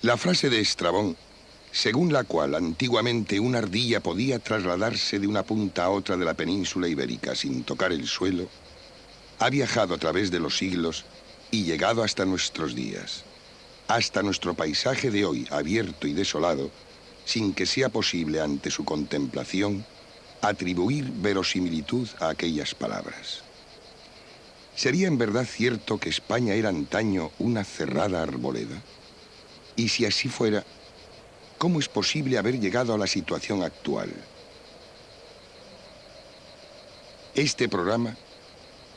La frase de Estrabón, según la cual antiguamente una ardilla podía trasladarse de una punta a otra de la península ibérica sin tocar el suelo, ha viajado a través de los siglos y llegado hasta nuestros días, hasta nuestro paisaje de hoy, abierto y desolado, sin que sea posible ante su contemplación atribuir verosimilitud a aquellas palabras. ¿Sería en verdad cierto que España era antaño una cerrada arboleda? Y si así fuera, ¿cómo es posible haber llegado a la situación actual? Este programa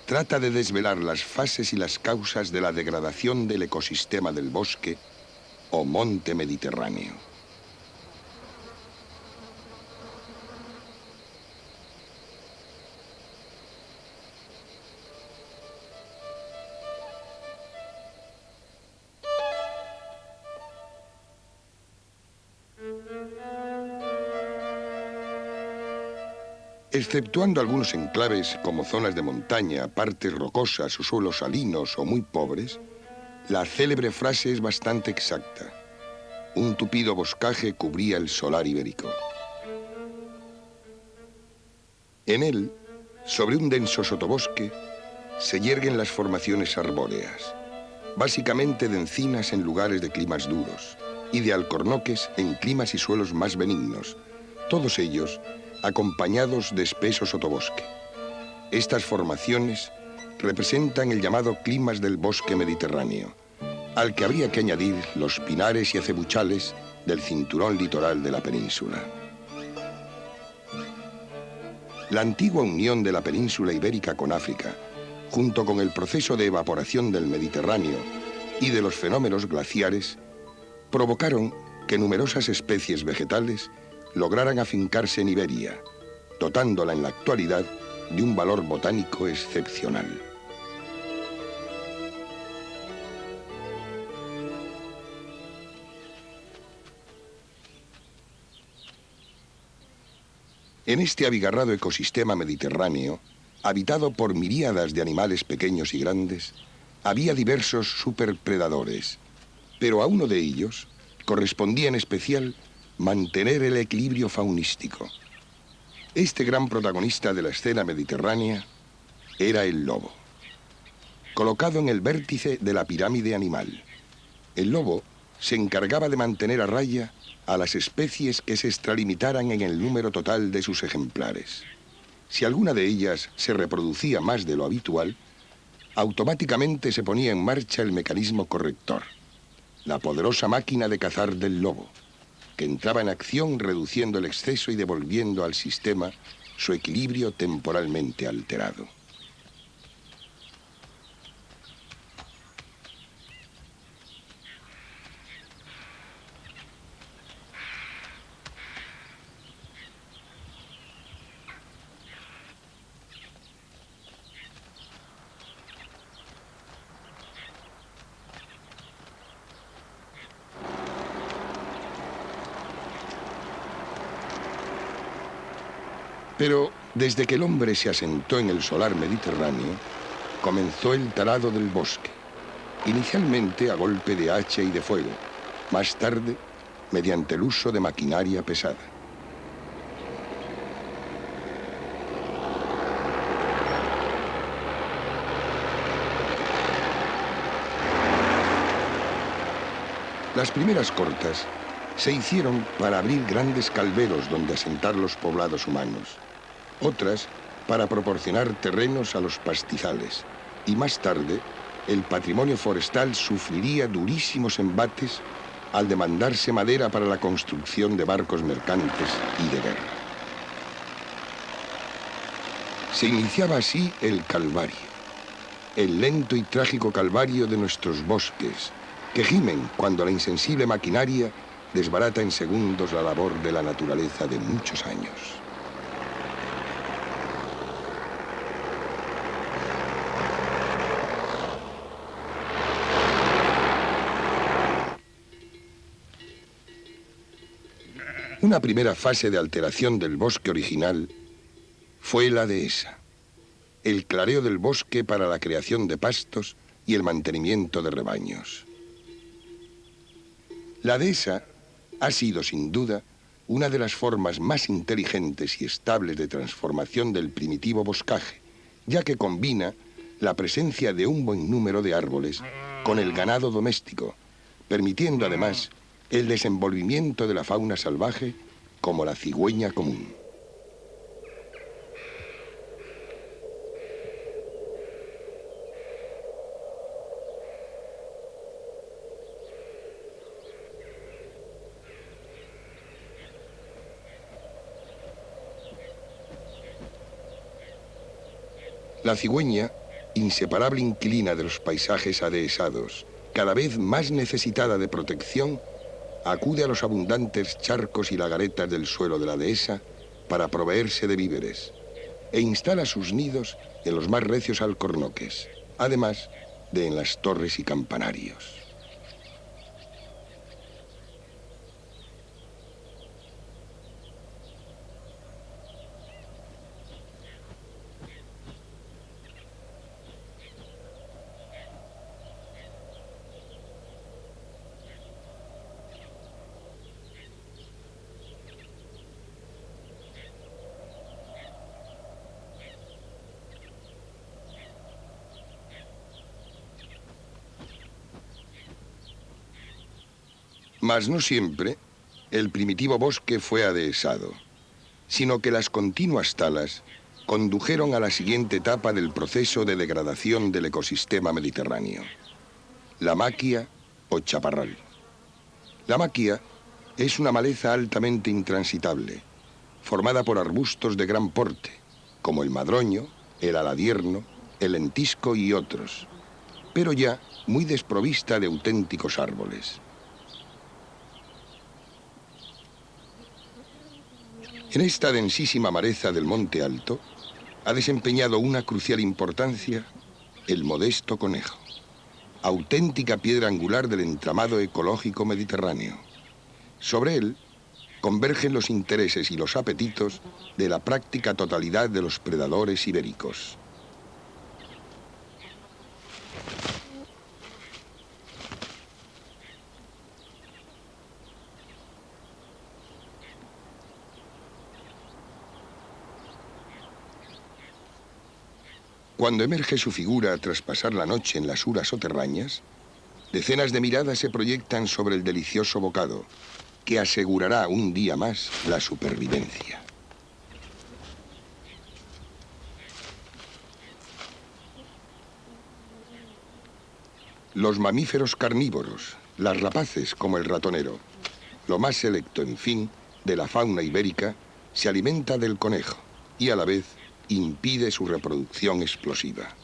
trata de desvelar las fases y las causas de la degradación del ecosistema del bosque o monte mediterráneo. Exceptuando algunos enclaves como zonas de montaña, partes rocosas o suelos salinos o muy pobres, la célebre frase es bastante exacta. Un tupido boscaje cubría el solar ibérico. En él, sobre un denso sotobosque, se yerguen las formaciones arbóreas, básicamente de encinas en lugares de climas duros y de alcornoques en climas y suelos más benignos, todos ellos acompañados de espeso sotobosque. Estas formaciones representan el llamado climas del bosque mediterráneo, al que habría que añadir los pinares y acebuchales del cinturón litoral de la península. La antigua unión de la península ibérica con África, junto con el proceso de evaporación del Mediterráneo y de los fenómenos glaciares, provocaron que numerosas especies vegetales lograran afincarse en Iberia, dotándola en la actualidad de un valor botánico excepcional. En este abigarrado ecosistema mediterráneo, habitado por miríadas de animales pequeños y grandes, había diversos superpredadores, pero a uno de ellos correspondía en especial mantener el equilibrio faunístico. Este gran protagonista de la escena mediterránea era el lobo. Colocado en el vértice de la pirámide animal, el lobo se encargaba de mantener a raya a las especies que se extralimitaran en el número total de sus ejemplares. Si alguna de ellas se reproducía más de lo habitual, automáticamente se ponía en marcha el mecanismo corrector, la poderosa máquina de cazar del lobo, que entraba en acción reduciendo el exceso y devolviendo al sistema su equilibrio temporalmente alterado. Pero desde que el hombre se asentó en el solar Mediterráneo, comenzó el talado del bosque, inicialmente a golpe de hacha y de fuego, más tarde mediante el uso de maquinaria pesada. Las primeras cortas se hicieron para abrir grandes calderos donde asentar los poblados humanos, otras para proporcionar terrenos a los pastizales, y más tarde el patrimonio forestal sufriría durísimos embates al demandarse madera para la construcción de barcos mercantes y de guerra. Se iniciaba así el calvario, el lento y trágico calvario de nuestros bosques, que gimen cuando la insensible maquinaria desbarata en segundos la labor de la naturaleza de muchos años. Una primera fase de alteración del bosque original fue la dehesa, el clareo del bosque para la creación de pastos y el mantenimiento de rebaños. La dehesa ha sido, sin duda, una de las formas más inteligentes y estables de transformación del primitivo boscaje, ya que combina la presencia de un buen número de árboles con el ganado doméstico, permitiendo además el desenvolvimiento de la fauna salvaje como la cigüeña común. La cigüeña, inseparable inquilina de los paisajes adehesados, cada vez más necesitada de protección, acude a los abundantes charcos y lagaretas del suelo de la dehesa para proveerse de víveres e instala sus nidos en los más recios alcornoques, además de en las torres y campanarios. Mas no siempre el primitivo bosque fue adehesado, sino que las continuas talas condujeron a la siguiente etapa del proceso de degradación del ecosistema mediterráneo: la maquia o chaparral. La maquia es una maleza altamente intransitable, formada por arbustos de gran porte, como el madroño, el aladierno, el lentisco y otros, pero ya muy desprovista de auténticos árboles. En esta densísima maleza del Monte Alto ha desempeñado una crucial importancia el modesto conejo, auténtica piedra angular del entramado ecológico mediterráneo. Sobre él convergen los intereses y los apetitos de la práctica totalidad de los predadores ibéricos. Cuando emerge su figura tras pasar la noche en las uras soterrañas, decenas de miradas se proyectan sobre el delicioso bocado, que asegurará un día más la supervivencia. Los mamíferos carnívoros, las rapaces como el ratonero, lo más selecto, en fin, de la fauna ibérica, se alimenta del conejo y a la vez impide su reproducción explosiva.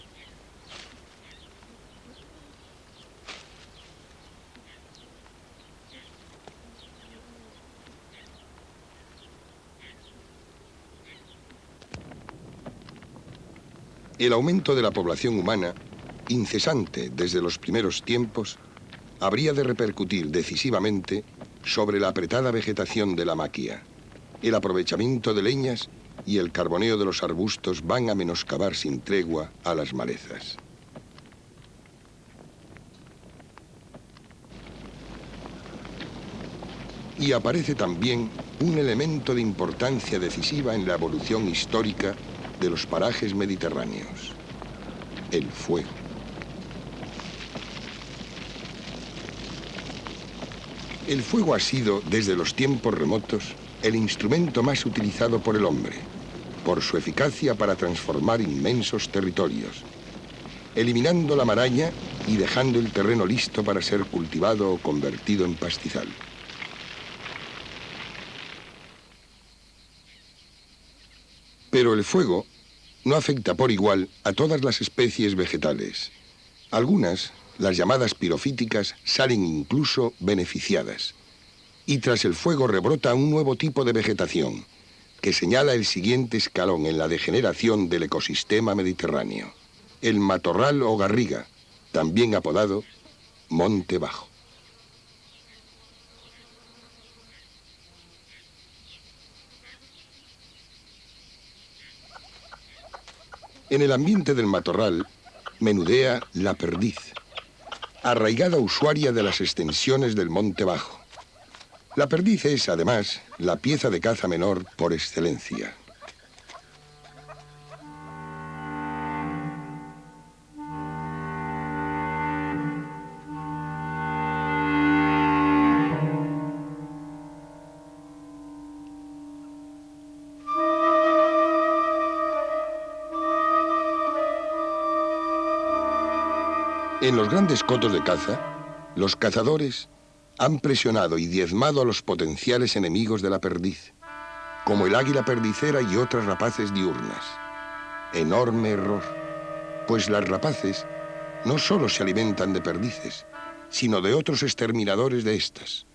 El aumento de la población humana, incesante desde los primeros tiempos, habría de repercutir decisivamente sobre la apretada vegetación de la maquia. El aprovechamiento de leñas y el carboneo de los arbustos van a menoscabar sin tregua a las malezas. Y aparece también un elemento de importancia decisiva en la evolución histórica de los parajes mediterráneos: el fuego. El fuego ha sido, desde los tiempos remotos, el instrumento más utilizado por el hombre, por su eficacia para transformar inmensos territorios, eliminando la maraña y dejando el terreno listo para ser cultivado o convertido en pastizal. Pero el fuego no afecta por igual a todas las especies vegetales. Algunas, las llamadas pirofíticas, salen incluso beneficiadas. Y tras el fuego rebrota un nuevo tipo de vegetación, que señala el siguiente escalón en la degeneración del ecosistema mediterráneo: el matorral o garriga, también apodado monte bajo. En el ambiente del matorral menudea la perdiz, arraigada usuaria de las extensiones del monte bajo, La perdiz es, además, la pieza de caza menor por excelencia. En los grandes cotos de caza, los cazadores han presionado y diezmado a los potenciales enemigos de la perdiz, como el águila perdicera y otras rapaces diurnas. Enorme error, pues las rapaces no solo se alimentan de perdices, sino de otros exterminadores de estas,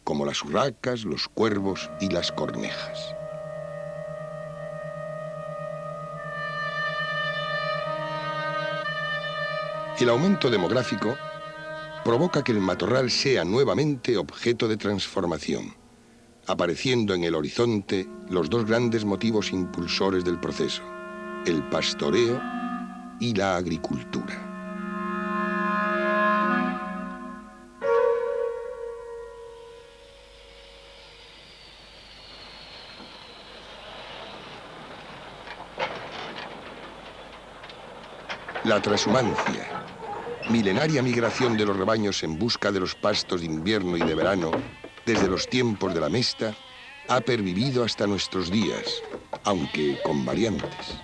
como las urracas, los cuervos y las cornejas. El aumento demográfico provoca que el matorral sea nuevamente objeto de transformación, apareciendo en el horizonte los dos grandes motivos impulsores del proceso, el pastoreo y la agricultura. La transhumancia, milenaria migración de los rebaños en busca de los pastos de invierno y de verano, desde los tiempos de la Mesta, ha pervivido hasta nuestros días, aunque con variantes.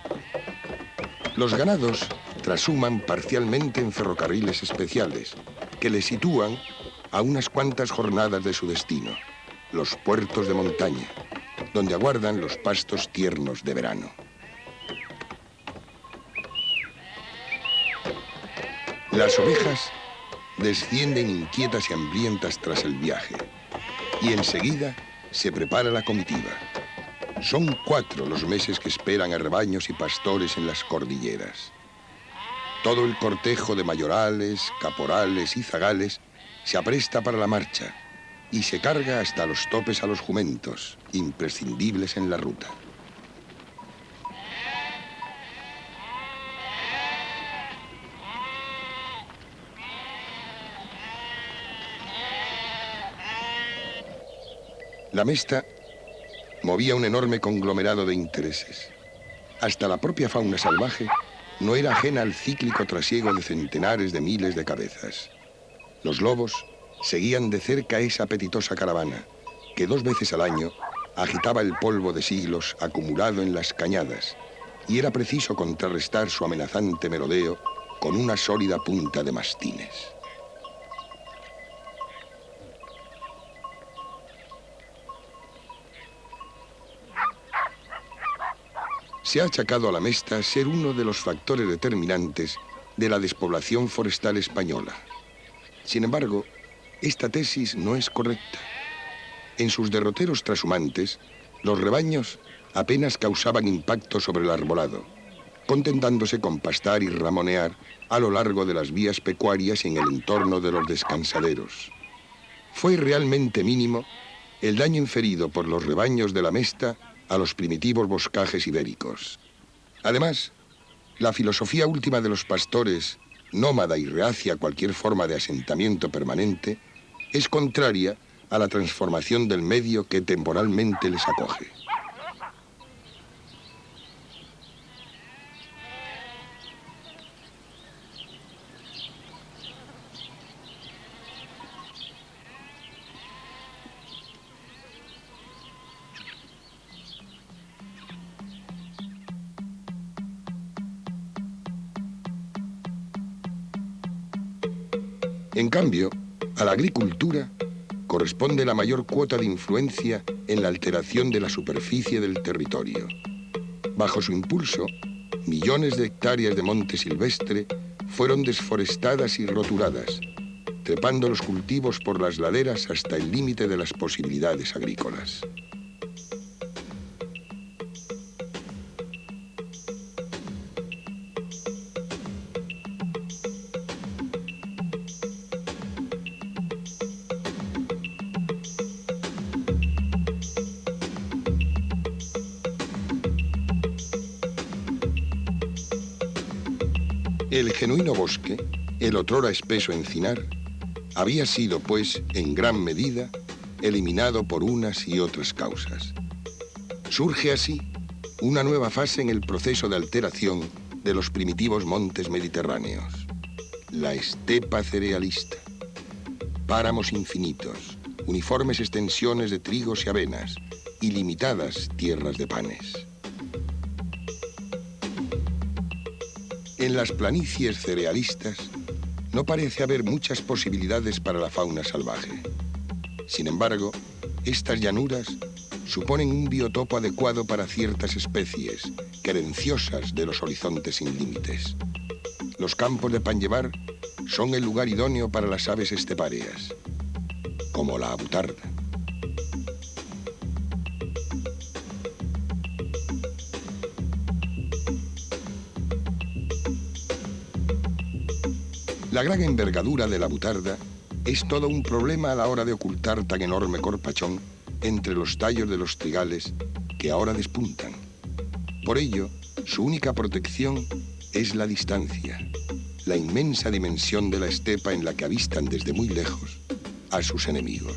Los ganados trashuman parcialmente en ferrocarriles especiales, que les sitúan a unas cuantas jornadas de su destino, los puertos de montaña, donde aguardan los pastos tiernos de verano. Las ovejas descienden inquietas y hambrientas tras el viaje, y enseguida se prepara la comitiva. Son 4 los meses que esperan a rebaños y pastores en las cordilleras. Todo el cortejo de mayorales, caporales y zagales se apresta para la marcha y se carga hasta los topes a los jumentos, imprescindibles en la ruta. La Mesta movía un enorme conglomerado de intereses. Hasta la propia fauna salvaje no era ajena al cíclico trasiego de centenares de miles de cabezas. Los lobos seguían de cerca esa apetitosa caravana, que 2 veces al año agitaba el polvo de siglos acumulado en las cañadas, y era preciso contrarrestar su amenazante merodeo con una sólida punta de mastines. Se ha achacado a la Mesta ser uno de los factores determinantes de la despoblación forestal española. Sin embargo, esta tesis no es correcta. En sus derroteros trashumantes, los rebaños apenas causaban impacto sobre el arbolado, contentándose con pastar y ramonear a lo largo de las vías pecuarias y en el entorno de los descansaderos. Fue realmente mínimo el daño inferido por los rebaños de la Mesta a los primitivos boscajes ibéricos. Además, la filosofía última de los pastores, nómada y reacia a cualquier forma de asentamiento permanente, es contraria a la transformación del medio que temporalmente les acoge. En cambio, a la agricultura corresponde la mayor cuota de influencia en la alteración de la superficie del territorio. Bajo su impulso, millones de hectáreas de monte silvestre fueron desforestadas y roturadas, trepando los cultivos por las laderas hasta el límite de las posibilidades agrícolas. El genuino bosque, el otrora espeso encinar, había sido, pues, en gran medida, eliminado por unas y otras causas. Surge así una nueva fase en el proceso de alteración de los primitivos montes mediterráneos, la estepa cerealista. Páramos infinitos, uniformes extensiones de trigos y avenas, ilimitadas tierras de panes. En las planicies cerealistas no parece haber muchas posibilidades para la fauna salvaje. Sin embargo, estas llanuras suponen un biotopo adecuado para ciertas especies, querenciosas de los horizontes sin límites. Los campos de Panyevar son el lugar idóneo para las aves estepáreas, como la abutarda. La gran envergadura de la abutarda es todo un problema a la hora de ocultar tan enorme corpachón entre los tallos de los trigales que ahora despuntan. Por ello, su única protección es la distancia, la inmensa dimensión de la estepa en la que avistan desde muy lejos a sus enemigos.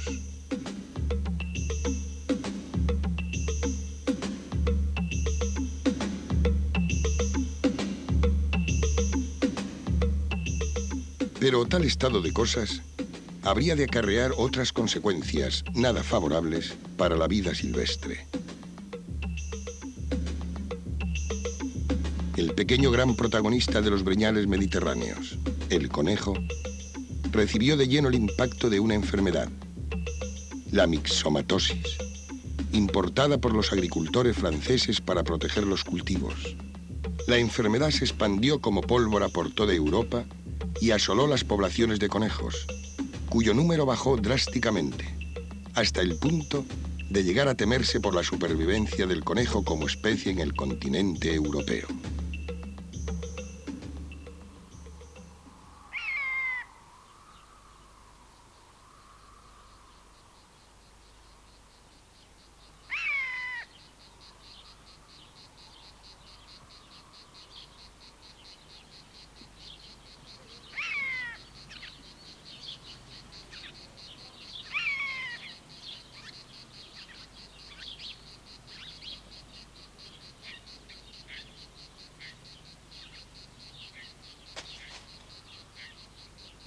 Pero tal estado de cosas habría de acarrear otras consecuencias nada favorables para la vida silvestre. El pequeño gran protagonista de los breñales mediterráneos, el conejo, recibió de lleno el impacto de una enfermedad, la mixomatosis, importada por los agricultores franceses para proteger los cultivos. La enfermedad se expandió como pólvora por toda Europa y asoló las poblaciones de conejos, cuyo número bajó drásticamente, hasta el punto de llegar a temerse por la supervivencia del conejo como especie en el continente europeo.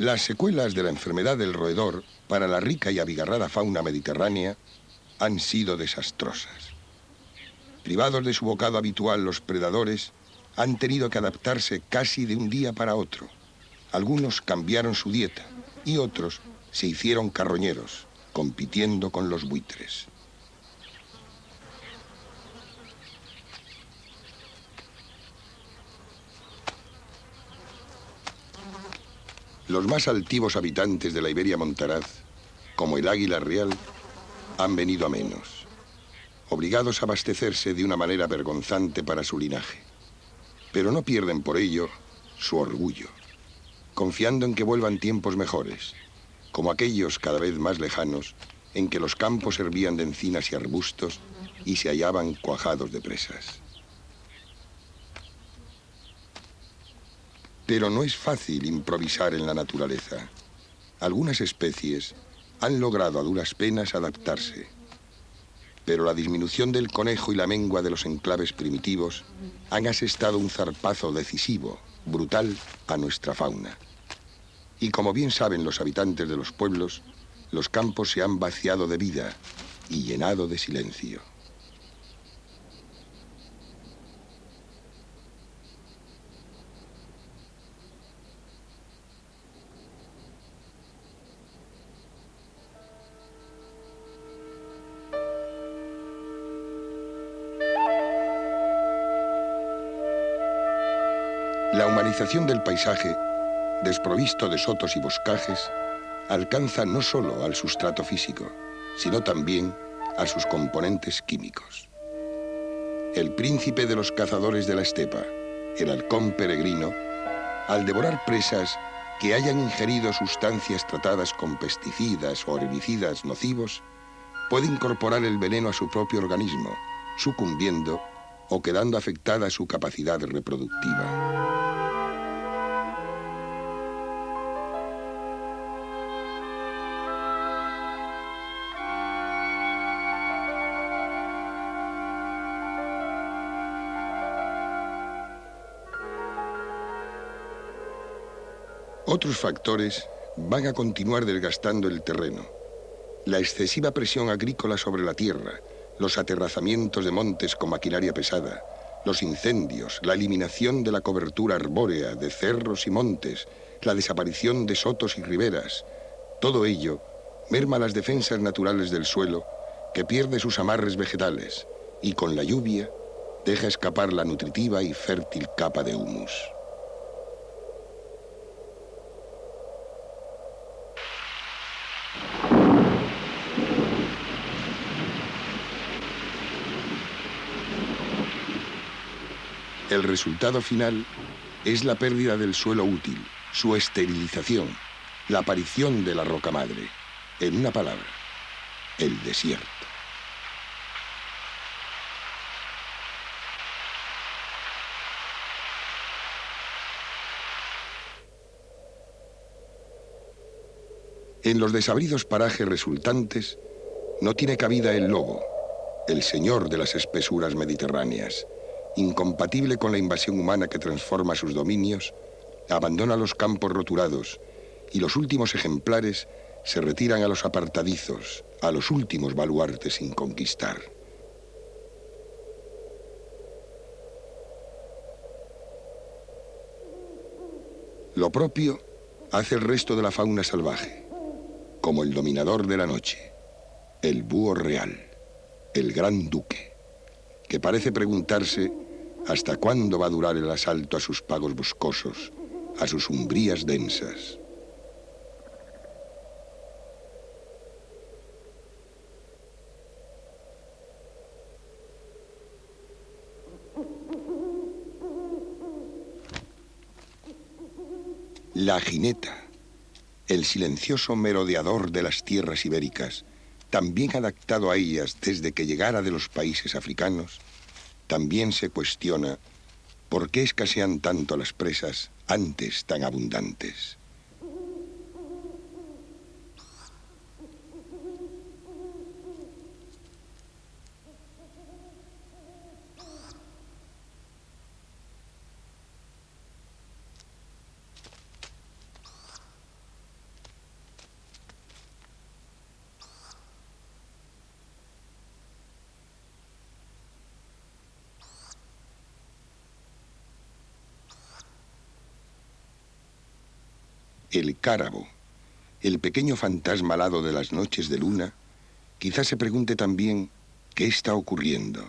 Las secuelas de la enfermedad del roedor para la rica y abigarrada fauna mediterránea han sido desastrosas. Privados de su bocado habitual, los predadores han tenido que adaptarse casi de un día para otro. Algunos cambiaron su dieta y otros se hicieron carroñeros, compitiendo con los buitres. Los más altivos habitantes de la Iberia montaraz, como el águila real, han venido a menos, obligados a abastecerse de una manera vergonzante para su linaje. Pero no pierden por ello su orgullo, confiando en que vuelvan tiempos mejores, como aquellos cada vez más lejanos en que los campos servían de encinas y arbustos y se hallaban cuajados de presas. Pero no es fácil improvisar en la naturaleza. Algunas especies han logrado a duras penas adaptarse, pero la disminución del conejo y la mengua de los enclaves primitivos han asestado un zarpazo decisivo, brutal, a nuestra fauna. Y como bien saben los habitantes de los pueblos, los campos se han vaciado de vida y llenado de silencio. La humanización del paisaje, desprovisto de sotos y boscajes, alcanza no solo al sustrato físico, sino también a sus componentes químicos. El príncipe de los cazadores de la estepa, el halcón peregrino, al devorar presas que hayan ingerido sustancias tratadas con pesticidas o herbicidas nocivos, puede incorporar el veneno a su propio organismo, sucumbiendo o quedando afectada su capacidad reproductiva. Otros factores van a continuar desgastando el terreno. La excesiva presión agrícola sobre la tierra, los aterrazamientos de montes con maquinaria pesada, los incendios, la eliminación de la cobertura arbórea de cerros y montes, la desaparición de sotos y riberas, todo ello merma las defensas naturales del suelo, que pierde sus amarres vegetales y con la lluvia deja escapar la nutritiva y fértil capa de humus. El resultado final es la pérdida del suelo útil, su esterilización, la aparición de la roca madre. En una palabra, el desierto. En los desabridos parajes resultantes no tiene cabida el lobo, el señor de las espesuras mediterráneas. Incompatible con la invasión humana que transforma sus dominios, abandona los campos roturados y los últimos ejemplares se retiran a los apartadizos, a los últimos baluartes sin conquistar. Lo propio hace el resto de la fauna salvaje, como el dominador de la noche, el búho real, el gran duque, que parece preguntarse hasta cuándo va a durar el asalto a sus pagos boscosos, a sus umbrías densas. La jineta, el silencioso merodeador de las tierras ibéricas, también adaptado a ellas desde que llegara de los países africanos, también se cuestiona por qué escasean tanto las presas antes tan abundantes. El cárabo, el pequeño fantasma alado de las noches de luna, quizás se pregunte también qué está ocurriendo.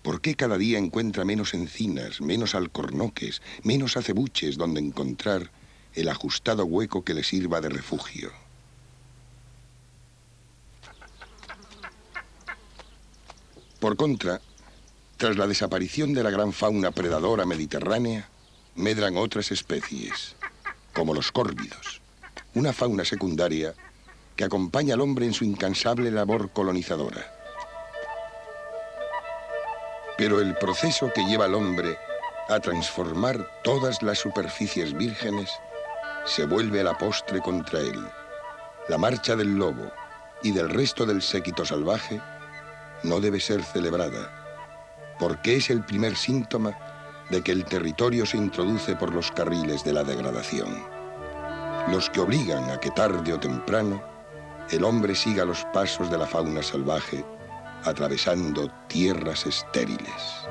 ¿Por qué cada día encuentra menos encinas, menos alcornoques, menos acebuches donde encontrar el ajustado hueco que le sirva de refugio? Por contra, tras la desaparición de la gran fauna predadora mediterránea, medran otras especies, como los córvidos, una fauna secundaria que acompaña al hombre en su incansable labor colonizadora. Pero el proceso que lleva al hombre a transformar todas las superficies vírgenes se vuelve a la postre contra él. La marcha del lobo y del resto del séquito salvaje no debe ser celebrada, porque es el primer síntoma de que el territorio se introduce por los carriles de la degradación, los que obligan a que tarde o temprano el hombre siga los pasos de la fauna salvaje, atravesando tierras estériles.